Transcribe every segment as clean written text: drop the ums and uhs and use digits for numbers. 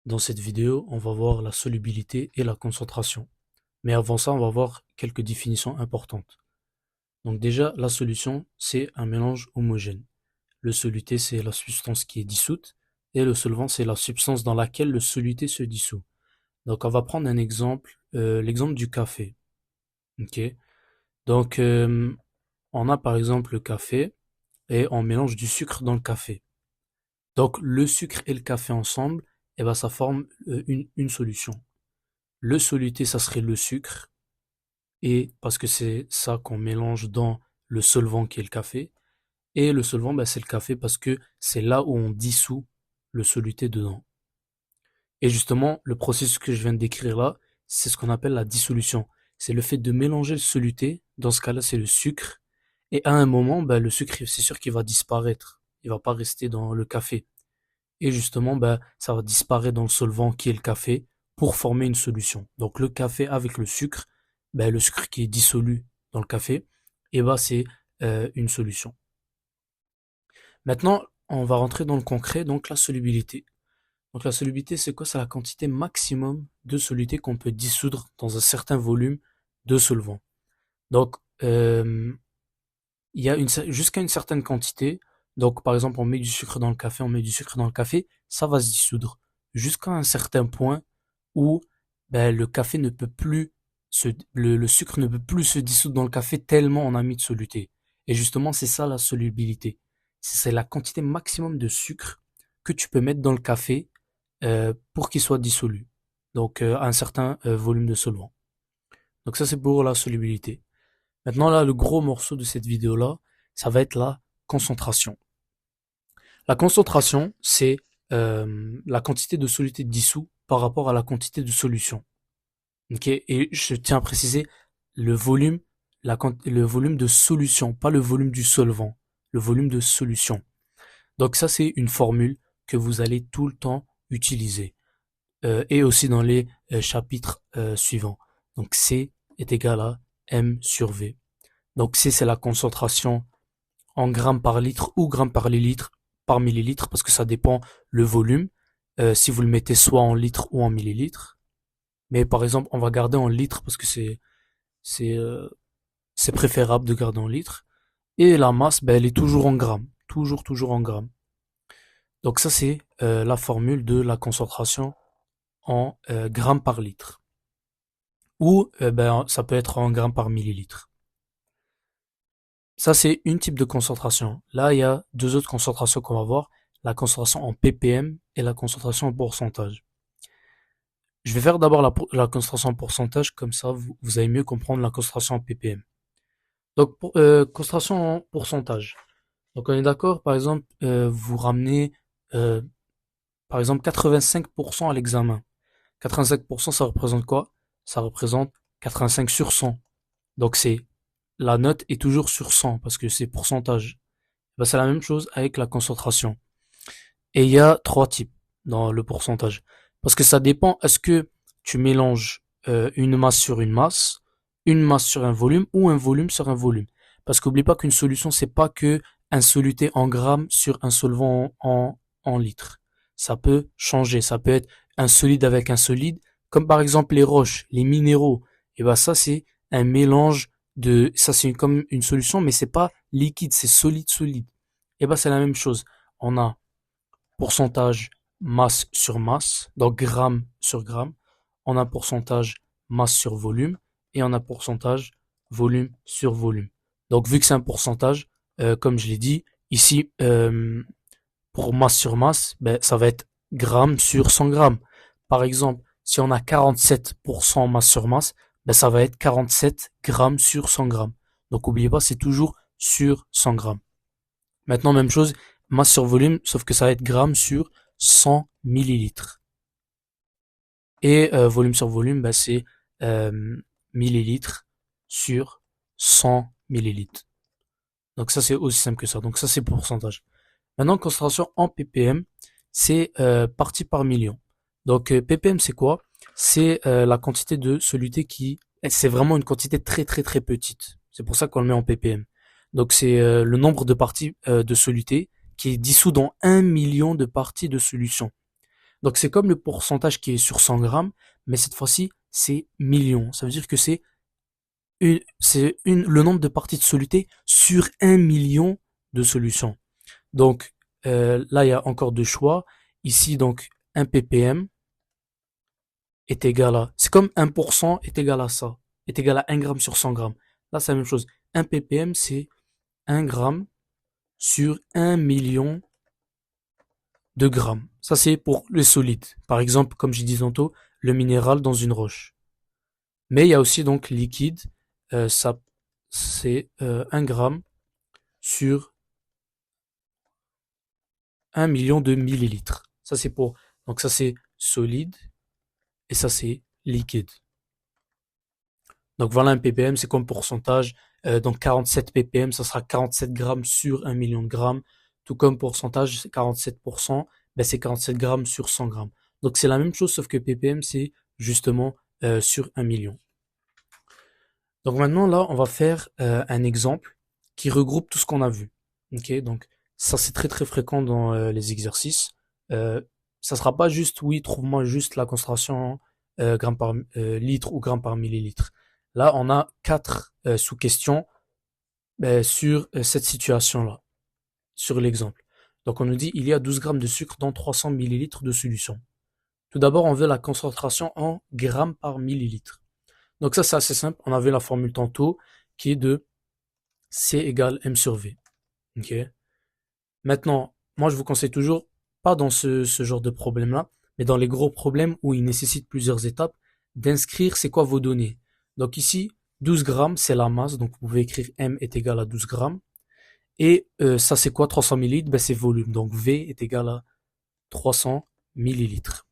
Dans cette vidéo, on va voir la solubilité et la concentration. Mais avant ça, on va voir quelques définitions importantes. Donc déjà, la solution, c'est un mélange homogène. Le soluté, c'est la substance qui est dissoute, et le solvant, c'est la substance dans laquelle le soluté se dissout. Donc on va prendre un exemple, l'exemple du café. Ok. Donc on a par exemple le café, et on mélange du sucre dans le café. Donc le sucre et le café ensemble, eh ben, ça forme une solution. Le soluté, ça serait le sucre, et parce que c'est ça qu'on mélange dans le solvant qui est le café. Et le solvant, bah, c'est le café parce que c'est là où on dissout le soluté dedans. Et justement, le processus que je viens de décrire là, c'est ce qu'on appelle la dissolution. C'est le fait de mélanger le soluté, dans ce cas-là, c'est le sucre. Et à un moment, bah, le sucre, c'est sûr qu'il va disparaître. Il va pas rester dans le café. Et justement, bah, ça va disparaître dans le solvant qui est le café pour former une solution. Donc le café avec le sucre, bah, le sucre qui est dissolu dans le café, et bah, c'est une solution. Maintenant, on va rentrer dans le concret, donc la solubilité. Donc la solubilité, c'est quoi? C'est la quantité maximum de soluté qu'on peut dissoudre dans un certain volume de solvant. Donc, il y a jusqu'à une certaine quantité. Donc, par exemple, on met du sucre dans le café, on met du sucre dans le café, ça va se dissoudre. Jusqu'à un certain point où ben, le café ne peut plus le sucre ne peut plus se dissoudre dans le café tellement on a mis de soluté. Et justement, c'est ça la solubilité. C'est la quantité maximum de sucre que tu peux mettre dans le café pour qu'il soit dissolu. Donc, à un certain volume de solvant. Donc ça, c'est pour la solubilité. Maintenant, là, le gros morceau de cette vidéo-là, ça va être la concentration. La concentration, c'est la quantité de soluté dissous par rapport à la quantité de solution. Ok. Et je tiens à préciser le volume, le volume de solution, pas le volume du solvant, le volume de solution. Donc ça, c'est une formule que vous allez tout le temps utiliser. Et aussi dans les chapitres suivants. Donc C est égal à M sur V. Donc C, c'est la concentration en grammes par litre ou grammes par millilitre, parce que ça dépend le volume, si vous le mettez soit en litres ou en millilitres. Mais par exemple, on va garder en litres parce que c'est euh, c'est préférable de garder en litres. Et la masse, ben, elle est toujours en grammes, toujours en grammes. Donc ça, c'est la formule de la concentration en grammes par litre. Ou ben, ça peut être en grammes par millilitre. Ça, c'est une type de concentration. Là, il y a deux autres concentrations qu'on va voir, la concentration en ppm et la concentration en pourcentage. Je vais faire d'abord la concentration en pourcentage, comme ça vous allez mieux comprendre la concentration en ppm. Donc, concentration en pourcentage. Donc, on est d'accord, par exemple, vous ramenez, euh, par exemple, 85% à l'examen. 85%, ça représente quoi? Ça représente 85 sur 100. Donc, la note est toujours sur 100 parce que c'est pourcentage. Ben, c'est la même chose avec la concentration. Et il y a trois types dans le pourcentage. Parce que ça dépend, est-ce que tu mélanges une masse sur une masse sur un volume ou un volume sur un volume. Parce qu'oublie pas qu'une solution, c'est pas que un soluté en grammes sur un solvant en litres. Ça peut changer, ça peut être un solide avec un solide, comme par exemple les roches, les minéraux. Et ben ça c'est un mélange de, ça c'est comme une solution, mais c'est pas liquide, c'est solide. Et ben c'est la même chose. On a pourcentage masse sur masse, donc gramme sur gramme. On a pourcentage masse sur volume et on a pourcentage volume sur volume. Donc vu que c'est un pourcentage, comme je l'ai dit, ici pour masse sur masse, ben, ça va être gramme sur 100 grammes. Par exemple, si on a 47% masse sur masse, ben, ça va être 47 grammes sur 100 grammes. Donc n'oubliez pas, c'est toujours sur 100 grammes. Maintenant, même chose, masse sur volume, sauf que ça va être grammes sur 100 millilitres. Et volume sur volume, bah, c'est millilitres sur 100 millilitres. Donc ça, c'est aussi simple que ça. Donc ça, c'est pourcentage. Maintenant, concentration en ppm, c'est partie par million. Donc ppm, c'est quoi? C'est la quantité de soluté qui... C'est vraiment une quantité très petite. C'est pour ça qu'on le met en ppm. Donc c'est le nombre de parties de soluté qui est dissous dans 1 million de parties de solution. Donc c'est comme le pourcentage qui est sur 100 grammes, mais cette fois-ci, c'est millions. Ça veut dire que le nombre de parties de soluté sur 1 million de solutions. Donc là, il y a encore deux choix. Ici, donc, 1 ppm est égal à... C'est comme 1% est égal à ça. Est égal à 1 gramme sur 100 grammes. Là, c'est la même chose. 1 ppm, c'est 1 gramme sur 1 million de grammes. Ça, c'est pour le solide. Par exemple, comme j'ai dit tantôt, le minéral dans une roche. Mais il y a aussi donc liquide. Ça, c'est 1 gramme sur 1 million de millilitres. Ça, c'est pour... Donc ça, c'est solide. Et ça, c'est liquide. Donc voilà, un ppm, c'est comme pourcentage. Donc 47 ppm, ça sera 47 grammes sur 1 million de grammes. Tout comme pourcentage, c'est 47%, ben c'est 47 grammes sur 100 grammes. Donc c'est la même chose, sauf que ppm, c'est justement sur 1 million. Donc maintenant, là, on va faire un exemple qui regroupe tout ce qu'on a vu. Ok, donc ça, c'est très très fréquent dans les exercices. Ça sera pas juste, oui, trouve-moi juste la concentration gramme par litre ou gramme par millilitre. Là, on a quatre sous-questions sur cette situation-là, sur l'exemple. Donc on nous dit, il y a 12 grammes de sucre dans 300 millilitres de solution. Tout d'abord, on veut la concentration en grammes par millilitre. Donc ça, c'est assez simple. On avait la formule tantôt qui est de C égale M sur V. Ok. Maintenant, moi, je vous conseille toujours, pas dans ce genre de problème-là, mais dans les gros problèmes où il nécessite plusieurs étapes, d'inscrire c'est quoi vos données. Donc ici, 12 grammes, c'est la masse. Donc vous pouvez écrire M est égal à 12 grammes. Et ça, c'est quoi 300 millilitres? Ben, c'est volume. Donc V est égal à 300 millilitres.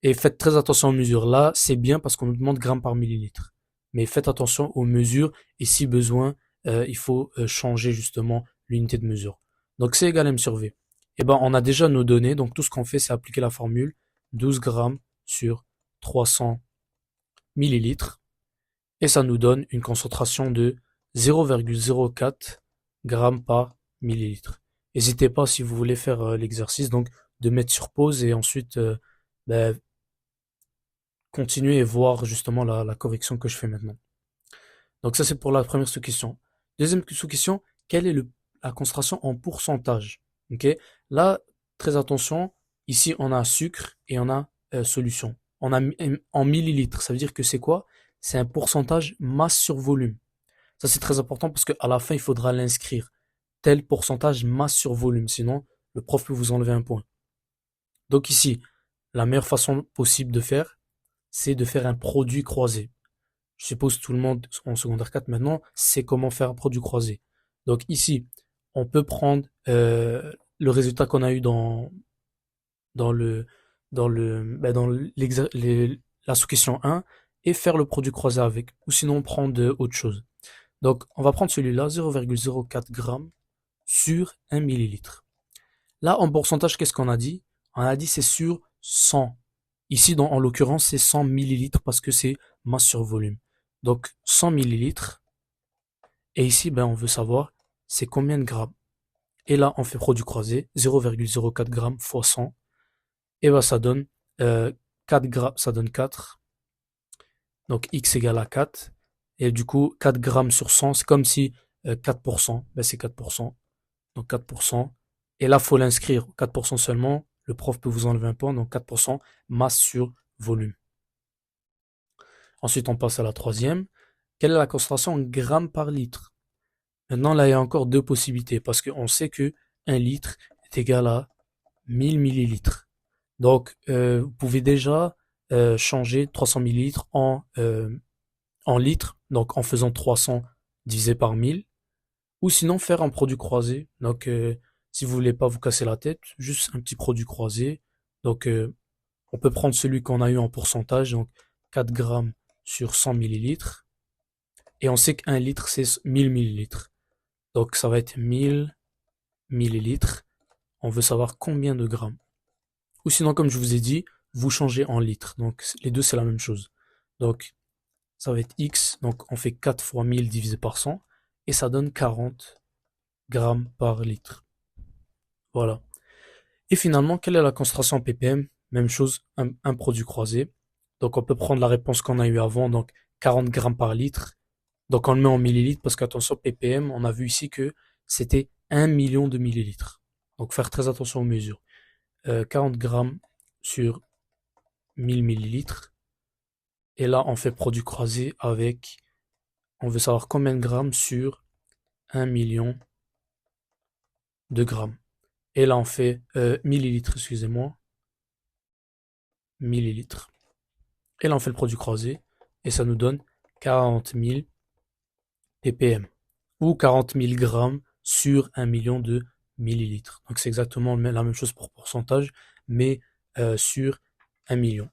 Et faites très attention aux mesures. Là, c'est bien parce qu'on nous demande grammes par millilitre. Mais faites attention aux mesures et si besoin, il faut changer justement l'unité de mesure. Donc c'est égal à M sur V. Et ben on a déjà nos données, donc tout ce qu'on fait, c'est appliquer la formule 12 grammes sur 300 millilitres. Et ça nous donne une concentration de 0,04 grammes par millilitre. N'hésitez pas si vous voulez faire l'exercice, donc de mettre sur pause et ensuite ben, continuer et voir justement la correction que je fais maintenant. Donc ça c'est pour la première sous-question. Deuxième sous-question, quelle est la concentration en pourcentage? Ok. Là, très attention, ici on a sucre et on a solution. On a en millilitres, ça veut dire que c'est quoi? C'est un pourcentage masse sur volume. Ça c'est très important parce qu'à la fin il faudra l'inscrire. Tel pourcentage masse sur volume, sinon le prof peut vous enlever un point. Donc ici, la meilleure façon possible de faire, c'est de faire un produit croisé. Je suppose que tout le monde en secondaire 4 maintenant sait comment faire un produit croisé. Donc ici, on peut prendre le résultat qu'on a eu dans le dans la sous-question 1 et faire le produit croisé avec. Ou sinon prendre autre chose. Donc on va prendre celui-là, 0,04 grammes sur 1 millilitre. Là, en pourcentage, qu'est-ce qu'on a dit? On a dit c'est sur 100. Ici, en l'occurrence, c'est 100 millilitres parce que c'est masse sur volume. Donc 100 millilitres. Et ici, ben, on veut savoir c'est combien de grammes. Et là, on fait produit croisé, 0,04 grammes fois 100. Et ben, ça donne 4 grammes, ça donne 4. Donc x égale à 4. Et du coup, 4 grammes sur 100, c'est comme si 4%, ben, c'est 4%. Donc 4%. Et là, faut l'inscrire. 4% seulement. Le prof peut vous enlever un point. Donc 4% masse sur volume. Ensuite, on passe à la troisième. Quelle est la concentration en grammes par litre? Maintenant, là, il y a encore deux possibilités parce qu'on sait que 1 litre est égal à 1000 millilitres. Donc, vous pouvez déjà changer 300 millilitres en litres, donc en faisant 300 divisé par 1000, ou sinon faire un produit croisé. Donc, si vous voulez pas vous casser la tête, juste un petit produit croisé. Donc, on peut prendre celui qu'on a eu en pourcentage, donc 4 grammes sur 100 millilitres. Et on sait qu'un litre, c'est 1000 millilitres. Donc ça va être 1000 millilitres. On veut savoir combien de grammes. Ou sinon, comme je vous ai dit, vous changez en litres. Donc les deux, c'est la même chose. Donc ça va être X. Donc on fait 4 fois 1000 divisé par 100. Et ça donne 40 grammes par litre. Voilà. Et finalement, quelle est la concentration en ppm? Même chose, un produit croisé. Donc on peut prendre la réponse qu'on a eue avant, donc 40 grammes par litre. Donc on le met en millilitres parce qu'attention, ppm, on a vu ici que c'était 1 million de millilitres. Donc faire très attention aux mesures. 40 grammes sur 1000 millilitres. Et là, on fait produit croisé avec, on veut savoir combien de grammes sur 1 million de grammes. Et là, on fait millilitres, excusez-moi, millilitres. Et là, on fait le produit croisé et ça nous donne 40 000 ppm ou 40 000 grammes sur 1 million de millilitres. Donc c'est exactement la même chose pour pourcentage, mais sur 1 million.